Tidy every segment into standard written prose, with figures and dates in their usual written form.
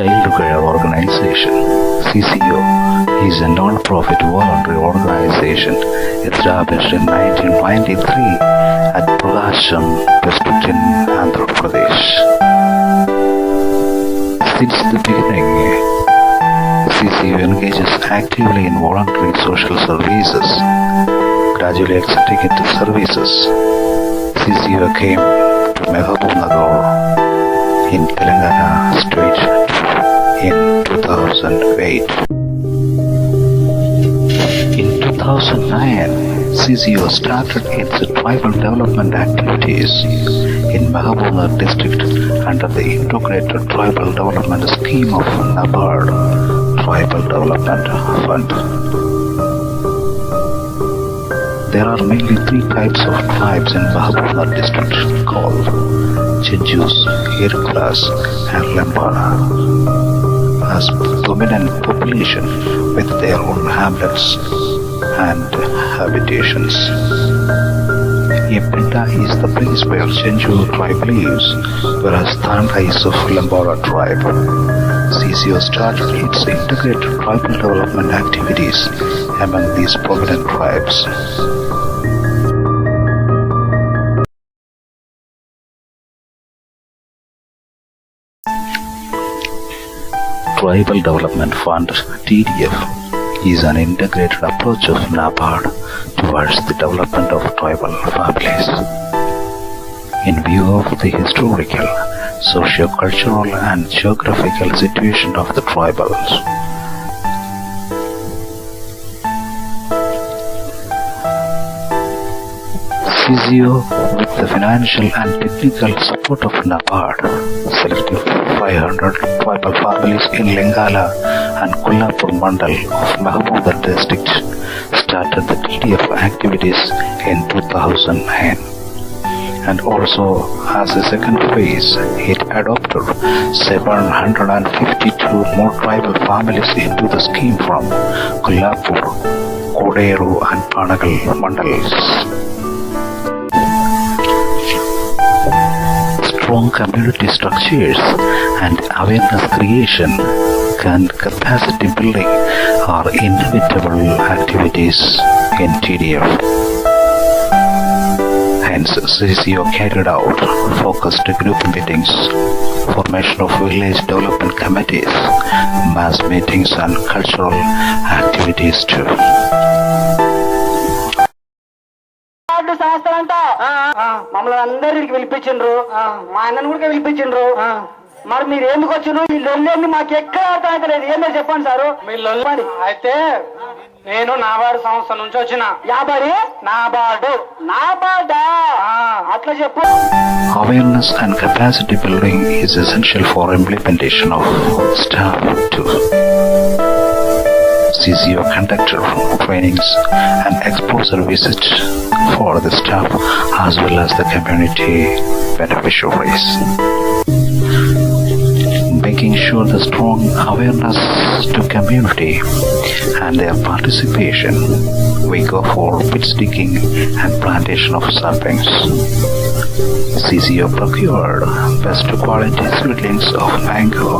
Child Care Organization (CCO) is a non-profit voluntary organization established in 1993 at Prakasham district in Andhra Pradesh. Since the beginning, CCO engages actively in voluntary social services. Gradually extending into services, CCO came to Mahabubnagar in Telangana state in 2008. In 2009, CCO started its tribal development activities in Mahabubnagar district under the Integrated Tribal Development Scheme of NABARD Tribal Development Fund. There are mainly three types of tribes in Mahabubnagar district called Chenjus, Irkulas and Lambada, as dominant population with their own hamlets and habitations. Yepinta is the place where Chenju tribe lives, whereas Tanda is of Lambada tribe. CCO started its integrated tribal development activities among these prominent tribes. Tribal Development Fund (TDF) is an integrated approach of NABARD towards the development of tribal families. In view of the historical, socio-cultural and geographical situation of the tribals, CCO, with the financial and technical support of NABARD, selected 500 tribal families in Lingala and Kolhapur Mandal of Mahabubnagar district, started the TDF activities in 2009. And also, as a second phase, it adopted 752 more tribal families into the scheme from Kolhapur, Koderu and Panagal mandals. Strong community structures and awareness creation and capacity building are inevitable activities in TDF. Hence, CCO carried out focused group meetings, formation of village development committees, mass meetings and cultural activities too. మమ్మల్ని అందరికి పిలిపించిండ్రు, మా అన్నను కూడా పిలిపించిండ్రు. మరి మీరు ఎందుకు వచ్చిండ్రు? ఈ లొల్లి మాకు ఎక్కడ అర్థం అయితే లేదు. ఏమో చెప్పండి సారు. మీ లొల్లి అయితే నేను నాబార్డు సంస్థ నుంచి వచ్చిన. యాభరి నాబార్డా అట్లా చెప్పు. Awareness and capacity building is essential for implementation of staff too. CCO conducted trainings and exposure visits for the staff as well as the community beneficiaries, making sure the strong awareness to community and their participation. We go for pit digging and plantation of saplings. CCO procured best quality seedlings of mango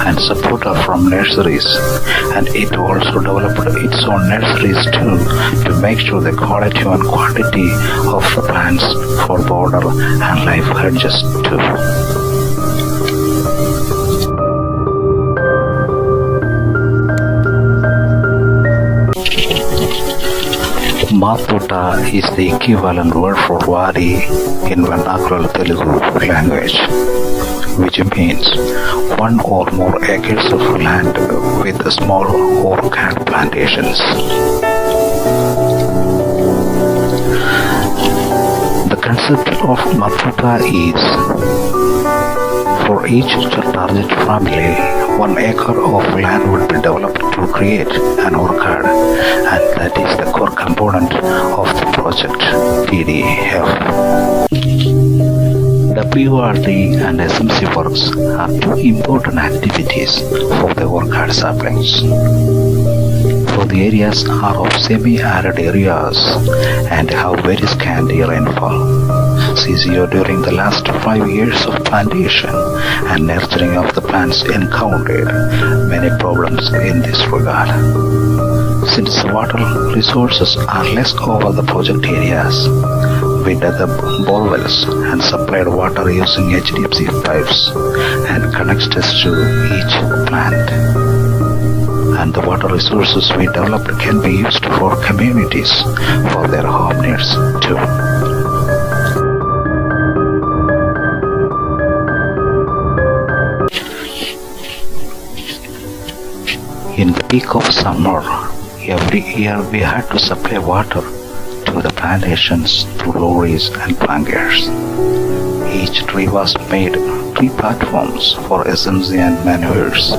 and sapota from nurseries, and it also developed its own nurseries too to make sure the quality and quantity of the plants for border and life hedges too. Matota is the equivalent word for wadi in vernacular Telugu language, which means one or more acres of land with small orchard plantations. The concept of Matota is for each target family, 1 acre of land would be developed to create an orchard, and that is the core component of the project TDF. WRD and SMC works are two important activities for the orchard saplings. For the areas are of semi-arid areas and have very scanty rainfall. CCO during the last 5 years of plantation and nurturing of the plants encountered many problems in this regard. Since the water resources are less over the project areas, we dug up bore wells and supplied water using HDFC pipes and connectors to each plant. And the water resources we developed can be used for communities for their home needs too. In the peak of summer, every year we had to supply water to the plantations through lorries and plangers. Each tree was made tree platforms for SMC and manures.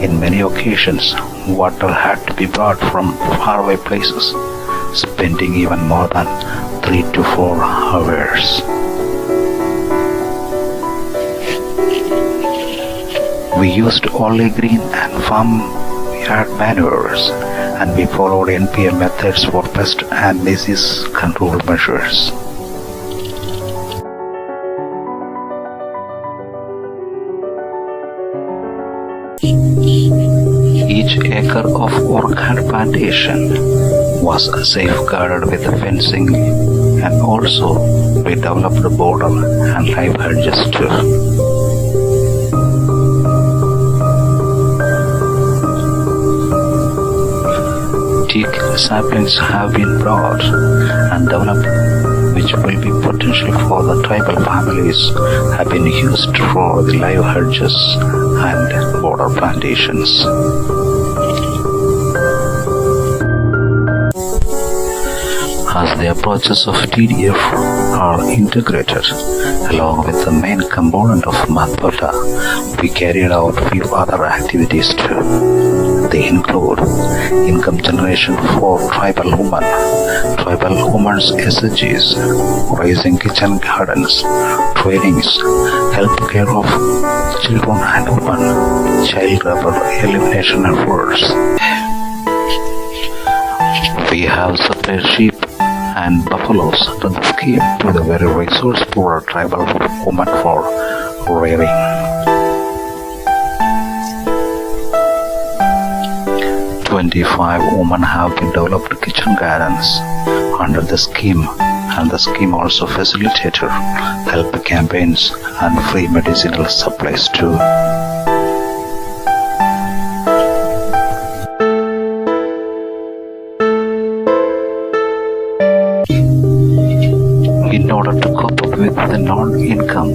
In many occasions, water had to be brought from faraway places, spending even more than 3 to 4 hours. We used only green and farmyard manures, and we followed NPM methods for pest and disease control measures. Each acre of orchard plantation was safeguarded with fencing, and also we developed a border and live hedges too. Teak saplings have been brought and developed, which will be potential for the tribal families, have been used for the live hedges and border plantations. As the approaches of TDF are integrated along with the main component of Mathpata, we carried out a few other activities too. They include income generation for tribal women's SHGs, raising kitchen gardens, trainings, health care of children and women, child labor elimination efforts. We have supplied sheep and buffaloes to the scheme to the very resource poor tribal women for rearing. 25 women have been developed kitchen gardens under the scheme, and the scheme also facilitated help campaigns and free medicinal supplies too. In order to cope up with the non-income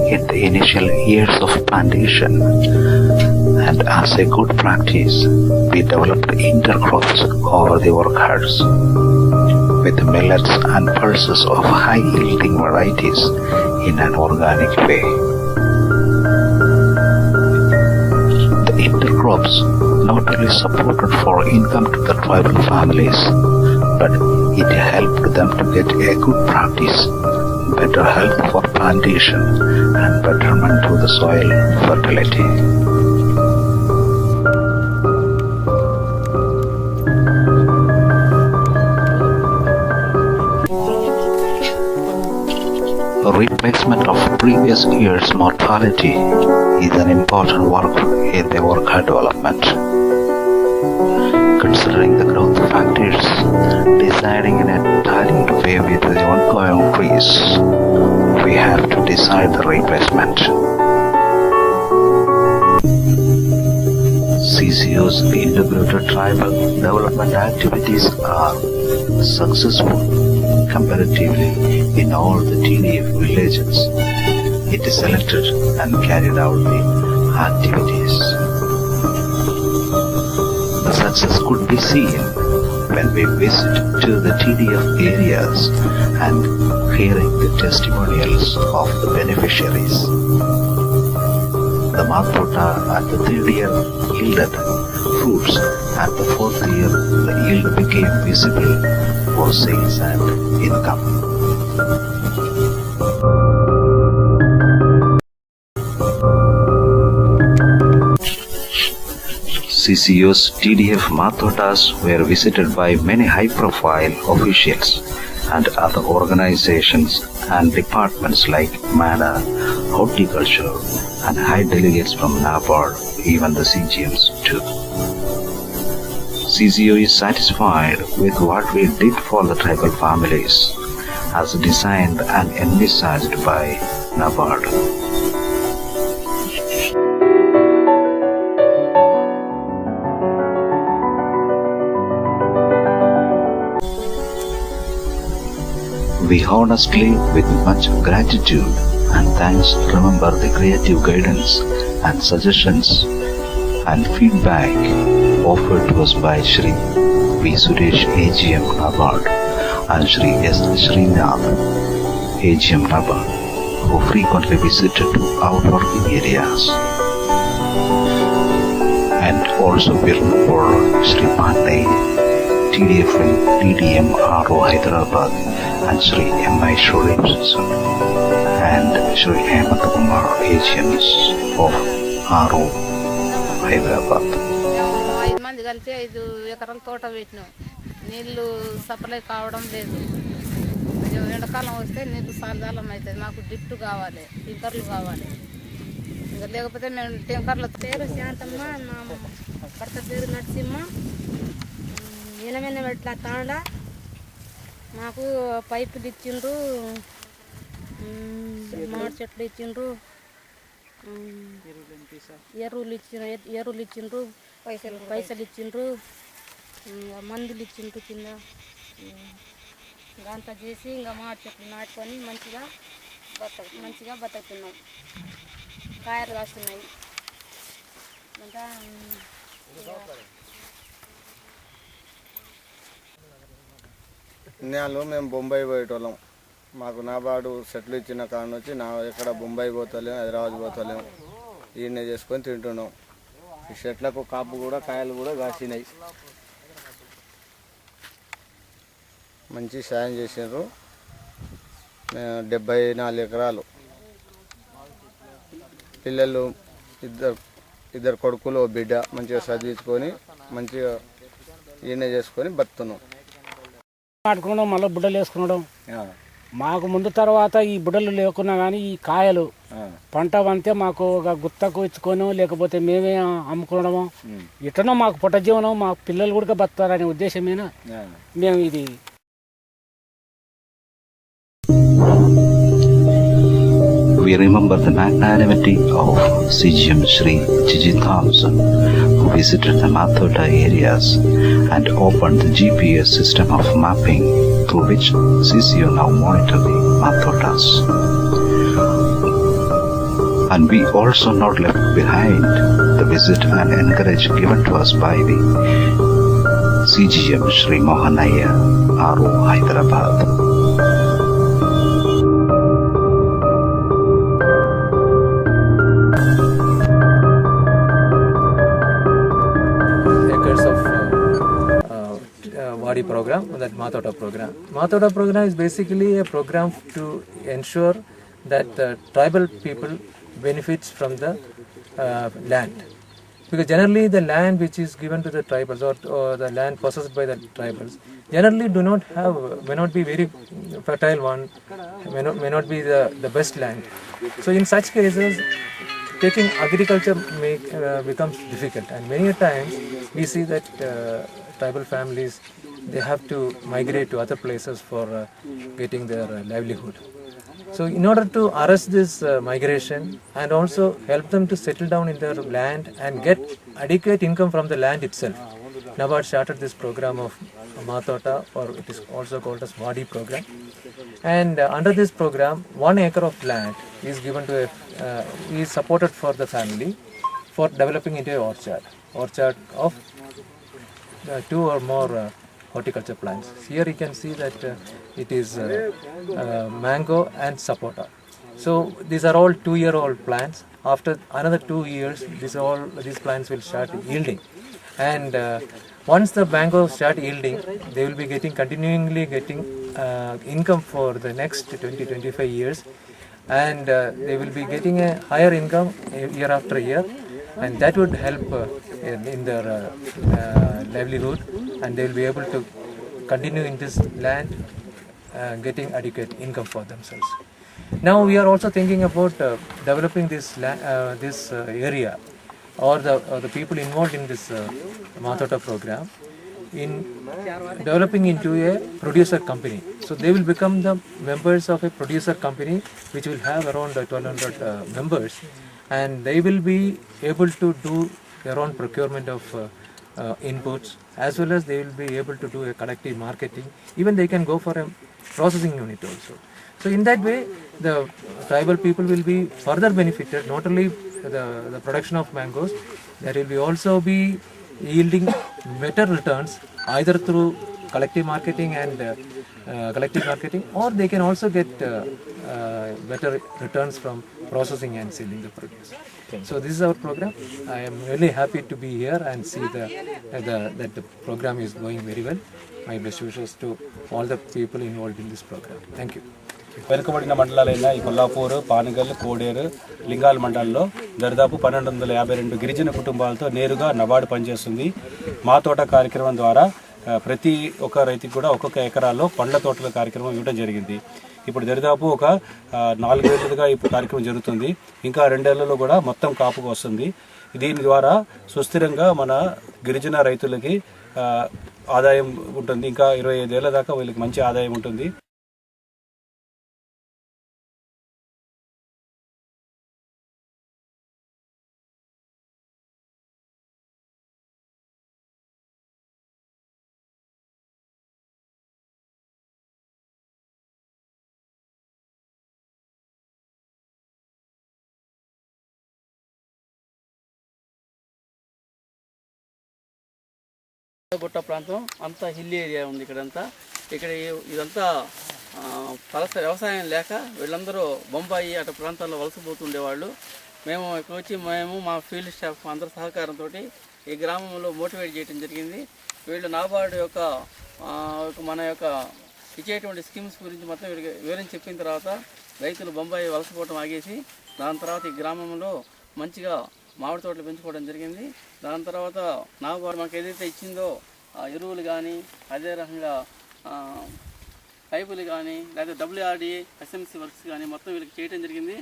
in the initial years of plantation, and as a good practice, we developed intercrops over the orchards with millets and pulses of high-yielding varieties in an organic way. The intercrops not only supported for income to the tribal families, but it helped them to get a good practice, better health for plantation, and betterment to the soil fertility. Replacement of previous year's mortality is an important work in the orchard development. Considering the growth factors, deciding in a timely way with the ongoing trees, we have to decide the replacement. CCO's integrated tribal development activities are successful comparatively in all the TDF villages. It is selected and carried out the activities. The success could be seen when we visit to the TDF areas and hearing the testimonials of the beneficiaries. The Mathpata at the 3rd year yielded fruits, and the 4th year the yield became visible for sales and income. CCO's TDF Mathpatas were visited by many high-profile officials and other organizations and departments like MANA, horticulture, and high delegates from NABARD, even the CGMs too. CCO is satisfied with what we did for the tribal families, as designed and envisaged by NABARD. We honestly, with much gratitude and thanks, remember the creative guidance and suggestions and feedback offered to us by Shri V. Suresh AGM NABARD and Shri S. Srinath AGM NABARD, who frequently visited our working areas. And also we remember Shri Pandey, TDM RO Hyderabad, and Shri M.I. Shurim and Shri Hemant Kumar AGMs of RO Hyderabad. 5 మంది కలిసి 5 ఎకరాల తోట పెట్టినాం. నీళ్లు supply కావడం లేదు. ఎండాకాలం వస్తే నీళ్లు సాలదాలం అవుతుంది. మాకు డ్రిఫ్ట్ కావాలి, టింకర్లు కావాలి. ఇంకా లేకపోతే మేము టింకర్ల పేరు శాంతమ్మ, నా భర్త పేరు నరసింహ. ఎనమెట్ల తాండ మాకు పైపులు ఇచ్చిండ్రు, మామిడి చెట్లు ఇచ్చిండ్రు, ఎరువులు ఇచ్చిండ్రు, పైసలు ఇచ్చిండ్రు, మందులు ఇచ్చిండ్రు కింద. అంతా చేసి ఇంకా మామిడి చెట్లు నాటుకొని మంచిగా బతుకుతున్నాం. కాయలు కాస్తున్నాయి. ఇంకా ఇన్నాళ్ళు మేము బొంబాయి పోయేటోళ్ళం. మాకు నాబార్డు సెట్లు ఇచ్చిన కాడ నుంచి ఎక్కడ బొంబాయి పోతలేము, హైదరాబాద్ పోతలేము, ఈయనే చేసుకొని తింటున్నాం. ఈ చెట్లకు కాపు కూడా కాయలు కూడా కాసినాయి. మంచి సాయం చేసినారు. 74 ఎకరాలు, పిల్లలు ఇద్దరు కొడుకులు బిడ్డ మంచిగా చదివించుకొని మంచిగా ఈయనే చేసుకొని బతున్నాం. నాటుకోవడం, మళ్ళీ బుడ్డలు వేసుకునడం. మాకు ముందు తర్వాత ఈ బుడ్డలు లేకున్నా కానీ ఈ కాయలు పంట అంతే మాకు ఒక గుత్తకు ఇచ్చుకోను, లేకపోతే మేమే అమ్ముకోవడము, ఇట్లనో మాకు పుట్ట జీవనం, మా పిల్లలు కూడా బతారనే ఉద్దేశమేనా మేము ఇది. We remember the magnanimity of CGM Shri Gigi Thompson, who visited the Mathota areas and opened the GPS system of mapping through which CCO now monitor the Mathotas. And we also not left behind the visit and encouragement given to us by the CGM Shri Mohanaya, RO Hyderabad. Wadi program, that Mathota program. Mathota program is basically a program to ensure that tribal people benefits from the land. Because generally the land which is given to the tribals or the land possessed by the tribals generally may not be very fertile one, may not be the best land. So in such cases, taking agriculture becomes difficult, and many a times we see that tribal families, they have to migrate to other places for getting their livelihood. So in order to arrest this migration and also help them to settle down in their land and get adequate income from the land itself, NABARD started this program of Mathota, or it is also called as Wadi program. And under this program, 1 acre of land is given to is supported for the family for developing into an orchard of 2 or more horticulture plants. Here you can see that it is mango and sapota. So these are all 2-year-old plants. After another 2 years, these plants will start yielding. And once the mango start yielding, they will be continually getting income for the next 20-25 years, and they will be getting a higher income year after year, and that would help in their livelihood, and they will be able to continue in this land getting adequate income for themselves. Now we are also thinking about developing this area or the people involved in this Matota program in developing into a producer company. So they will become the members of a producer company which will have around 1200 members, and they will be able to do their own procurement of inputs, as well as they will be able to do a collective marketing. Even they can go for a processing unit also. So in that way, the tribal people will be further benefited, not only the production of mangoes, there will be also be yielding better returns either through collective marketing or they can also get better returns from processing and selling the produce. So this is our program. I am really happy to be here and see that the program is going very well. My best wishes to all the people involved in this program. Thank you. వెనుకబడిన మండలాలైన ఈ కొల్లాపూర్, పానగల్, కోడేరు, లింగాల మండలంలో దాదాపు 1252 గిరిజన కుటుంబాలతో నేరుగా NABARD పనిచేస్తుంది. మా తోట కార్యక్రమం ద్వారా ప్రతి ఒక్క రైతుకి కూడా ఒక్కొక్క ఎకరాల్లో పండ్ల తోటల కార్యక్రమం ఇవ్వడం జరిగింది. ఇప్పుడు దరిదాపు ఒక 4 ఏళ్లుగా ఈ కార్యక్రమం జరుగుతుంది. ఇంకా 2 ఏళ్లలో కూడా మొత్తం కాపుకు వస్తుంది. దీని ద్వారా సుస్థిరంగా మన గిరిజన రైతులకి ఆదాయం ఉంటుంది. ఇంకా 25 ఏళ్ల దాకా వీళ్ళకి మంచి ఆదాయం ఉంటుంది. గుట్ట ప్రాంతం అంతా హిల్ ఏరియా ఉంది. ఇక్కడ ఇదంతా ఫలస వ్యవసాయం లేక వీళ్ళందరూ బొంబాయి అటు ప్రాంతాల్లో వలసపోతుండేవాళ్ళు. మేము ఇక్కడ వచ్చి మా ఫీల్డ్ స్టాఫ్ అందరి సహకారంతో ఈ గ్రామంలో మోటివేట్ చేయడం జరిగింది. వీళ్ళు నాబార్డు యొక్క మన యొక్క ఇచ్చేటువంటి స్కీమ్స్ గురించి మొత్తం వివరించి చెప్పిన తర్వాత రైతులు బొంబాయి వలసపోవటం ఆగేసి దాని తర్వాత ఈ గ్రామంలో మంచిగా మామిడి తోటలు పెంచుకోవడం జరిగింది. దాని తర్వాత నాబార్డు మాకు ఏదైతే ఇచ్చిందో ఎరువులు కానీ అదే రకంగా పైపులు కానీ లేదా WRDA SMC వర్క్స్ కానీ మొత్తం వీళ్ళకి చేయడం జరిగింది.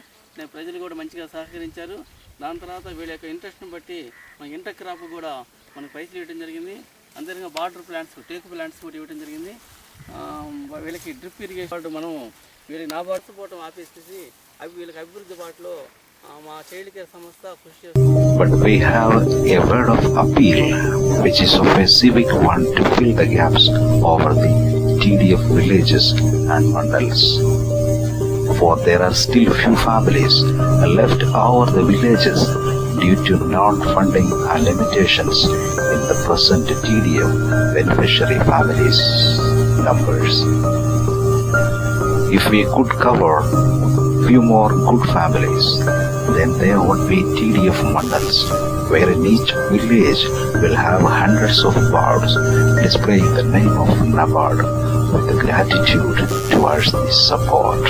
ప్రజలు కూడా మంచిగా సహకరించారు. దాని తర్వాత వీళ్ళ యొక్క ఇంట్రెస్ట్ని బట్టి మన ఇంటర్ క్రాప్ కూడా మనకు పైసలు ఇవ్వడం జరిగింది. అందరిగా బార్డర్ ప్లాంట్స్, టేక్ ప్లాంట్స్ కూడా ఇవ్వడం జరిగింది. వీళ్ళకి డ్రిప్ ఇరిగేషన్ మనం వీళ్ళకి నాబార్డు పోవటం ఆపేసేసి వీళ్ళకి అభివృద్ధి బాటలో మా చైల్డ్ కేర్ సంస్థ కృషి చేస్తుంది. But we have a word of appeal, which is of a civic one, to fill the gaps over the TDF villages and mandals. For there are still few families left over the villages due to non-funding and limitations in the present TDF beneficiary families numbers. If we could cover few more good families, then there would be TDF mandals, where in each village will have hundreds of boards displaying the name of NABARD with gratitude towards this support.